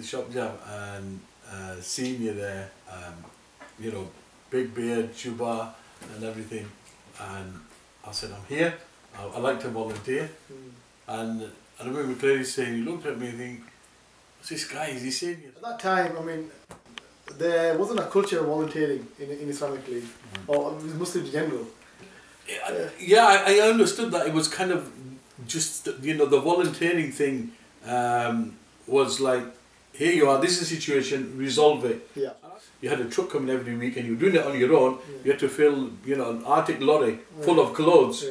the shop jam and seeing you there, you know, big beard, chuba and everything, and I said, I'm here, I like to volunteer. And I remember clearly saying, you looked at me and think, what's this guy, is he serious? At that time, I mean, there wasn't a culture of volunteering in Islamic Relief, or Muslims in general. Yeah, I understood that it was kind of just, you know, the volunteering thing was like, here you are, this is the situation, resolve it. Yeah. You had a truck coming every week and you were doing it on your own. You had to fill, you know, an Arctic lorry full of clothes.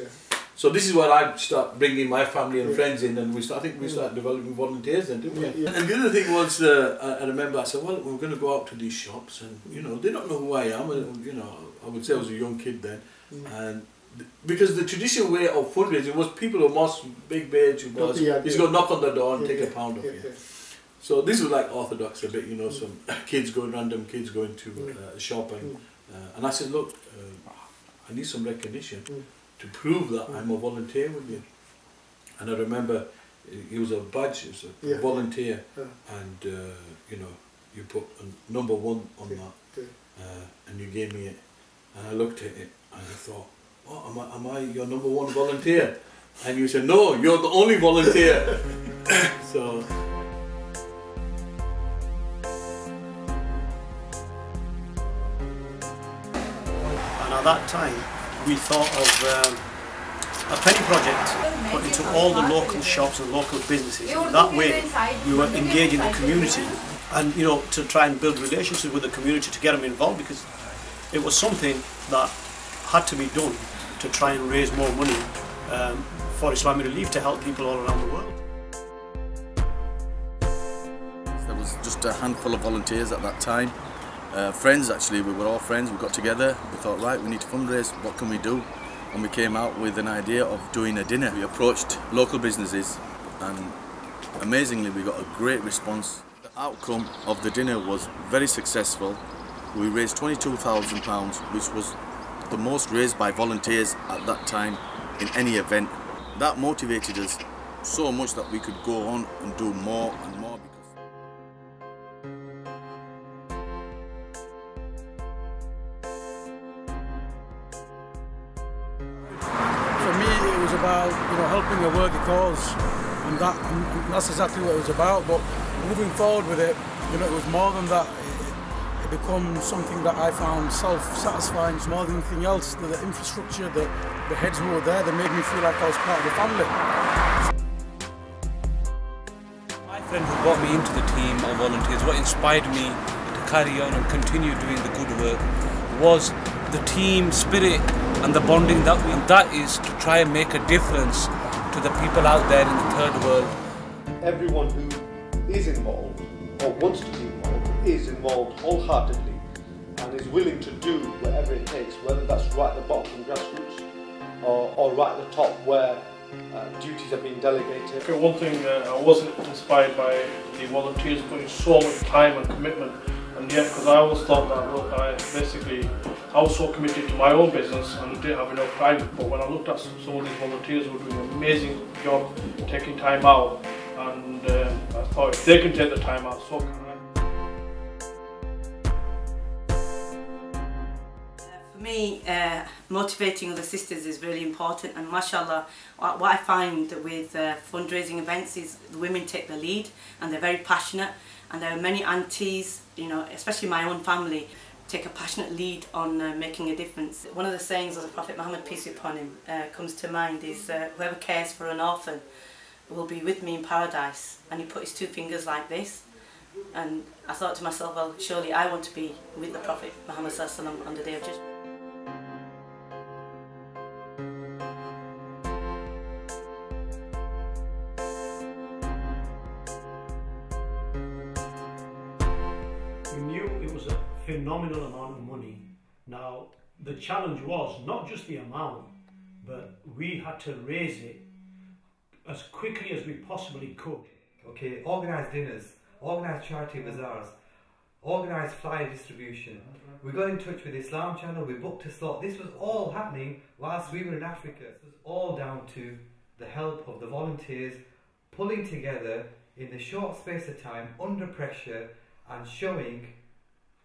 So this is where I start bringing my family and friends in, and I think we started developing volunteers then, didn't we? And the other thing was, I remember I said, well, we're going to go out to these shops, and you know, they don't know who I am. And, you know, I would say I was a young kid then, and because the traditional way of fundraising was people who must big badge, he's going to knock on the door and take a pound off you. So this was like orthodox a bit, you know, some random kids going to a shop, and I said, look, I need some recognition to prove that I'm a volunteer with you. And I remember it was a badge, it was a volunteer, and you know, you put a number 1 on that, and you gave me it, and I looked at it and I thought, oh, am I your number 1 volunteer? And you said, no, you're the only volunteer. So. And at that time, we thought of a penny project put into all the local shops and local businesses. That way we were engaging the community, and you know, to try and build relationships with the community to get them involved, because it was something that had to be done to try and raise more money for Islamic Relief to help people all around the world. There was just a handful of volunteers at that time. Friends, actually, we were all friends, we got together, we thought, right, we need to fundraise, what can we do? And we came out with an idea of doing a dinner. We approached local businesses, and amazingly we got a great response. The outcome of the dinner was very successful. We raised £22,000, which was the most raised by volunteers at that time in any event. That motivated us so much that we could go on and do more and more. For me, it was about, you know, helping a worthy cause, and that's exactly what it was about. But moving forward with it, you know, it was more than that. It becomes something that I found self-satisfying. It's more than anything else. The infrastructure, the heads who were there, they made me feel like I was part of the family. My friend who got me into the team of volunteers, what inspired me to carry on and continue doing the good work, was the team spirit and the bonding that is to try and make a difference to the people out there in the third world. Everyone who is involved or wants to be involved is involved wholeheartedly and is willing to do whatever it takes, whether that's right at the bottom from grassroots or right at the top where duties are being delegated. Okay, one thing I wasn't inspired by the volunteers putting so much time and commitment, and yet because I always thought that, look, I was so committed to my own business and didn't have enough time, but when I looked at some of these volunteers who were doing an amazing job taking time out, and I thought if they can take the time out, so can I. For me, motivating other sisters is really important, and mashallah, what I find with fundraising events is the women take the lead and they're very passionate, and there are many aunties, you know, especially my own family, take a passionate lead on making a difference. One of the sayings of the Prophet Muhammad, peace be upon him, comes to mind is whoever cares for an orphan will be with me in paradise. And he put his 2 fingers like this, and I thought to myself, well, surely I want to be with the Prophet Muhammad on the Day of Judgment. We knew it was a phenomenal amount of money. Now, the challenge was not just the amount, but we had to raise it as quickly as we possibly could. Okay, organised dinners, organised charity bazaars, organised flyer distribution. We got in touch with the Islam Channel, we booked a slot. This was all happening whilst we were in Africa. It was all down to the help of the volunteers pulling together in the short space of time, under pressure, and showing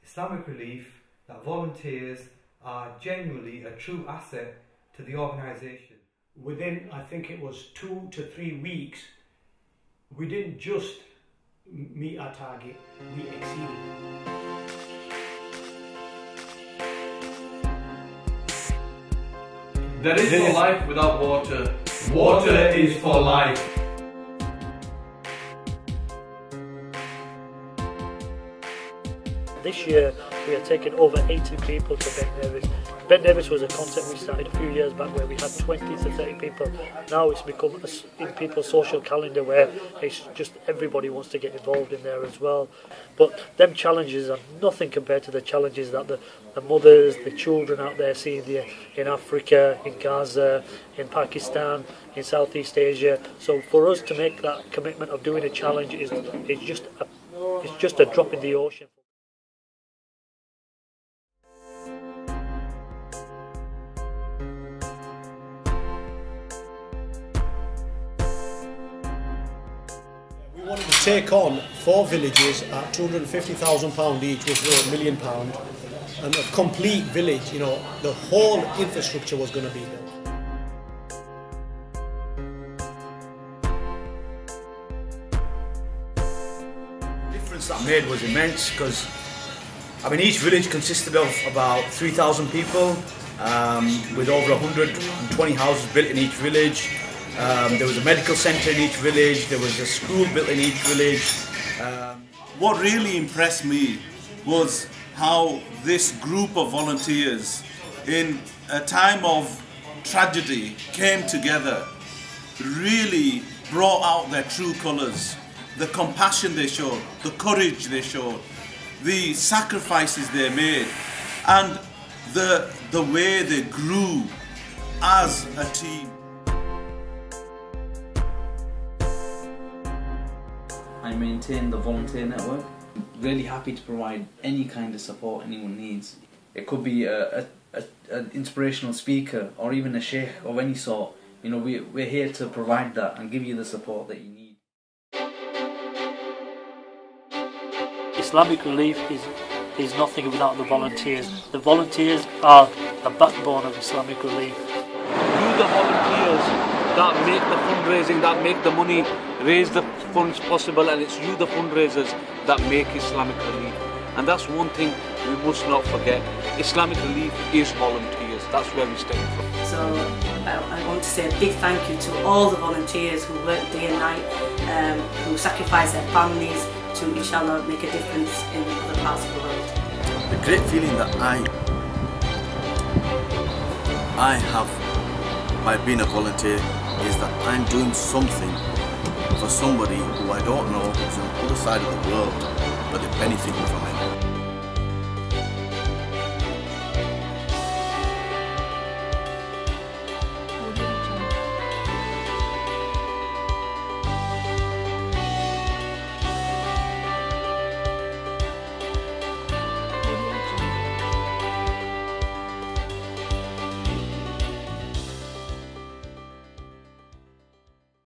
Islamic Relief that volunteers are genuinely a true asset to the organisation. Within, I think it was 2 to 3 weeks, we didn't just meet our target, we exceeded it. There is no life without water. Water is for life. This year we are taking over 80 people to Ben Nevis. Ben Nevis was a concept we started a few years back where we had 20 to 30 people. Now it's become in people's social calendar where it's just everybody wants to get involved in there as well. But them challenges are nothing compared to the challenges that the mothers, the children out there see in Africa, in Gaza, in Pakistan, in Southeast Asia. So for us to make that commitment of doing a challenge is just a drop in the ocean. We wanted to take on 4 villages at £250,000 each, which was £1 million, and a complete village, you know, the whole infrastructure was going to be built. The difference that made was immense because, I mean, each village consisted of about 3,000 people with over 120 houses built in each village. There was a medical centre in each village, there was a school built in each village. What really impressed me was how this group of volunteers in a time of tragedy came together, really brought out their true colours, the compassion they showed, the courage they showed, the sacrifices they made, and the way they grew as a team. I maintain the volunteer network. Really happy to provide any kind of support anyone needs. It could be an inspirational speaker or even a sheikh of any sort. You know, we're here to provide that and give you the support that you need. Islamic Relief is nothing without the volunteers. The volunteers are the backbone of Islamic Relief. You, the volunteers, that make the fundraising, that make the money, raise the funds possible, and it's you, the fundraisers, that make Islamic Relief. And that's one thing we must not forget. Islamic Relief is volunteers. That's where we stand from. So I want to say a big thank you to all the volunteers who work day and night, who sacrifice their families to, inshallah, make a difference in other parts of the world. The great feeling that I have by being a volunteer is that I'm doing something for somebody who I don't know who's on the other side of the world, but they're benefiting from it.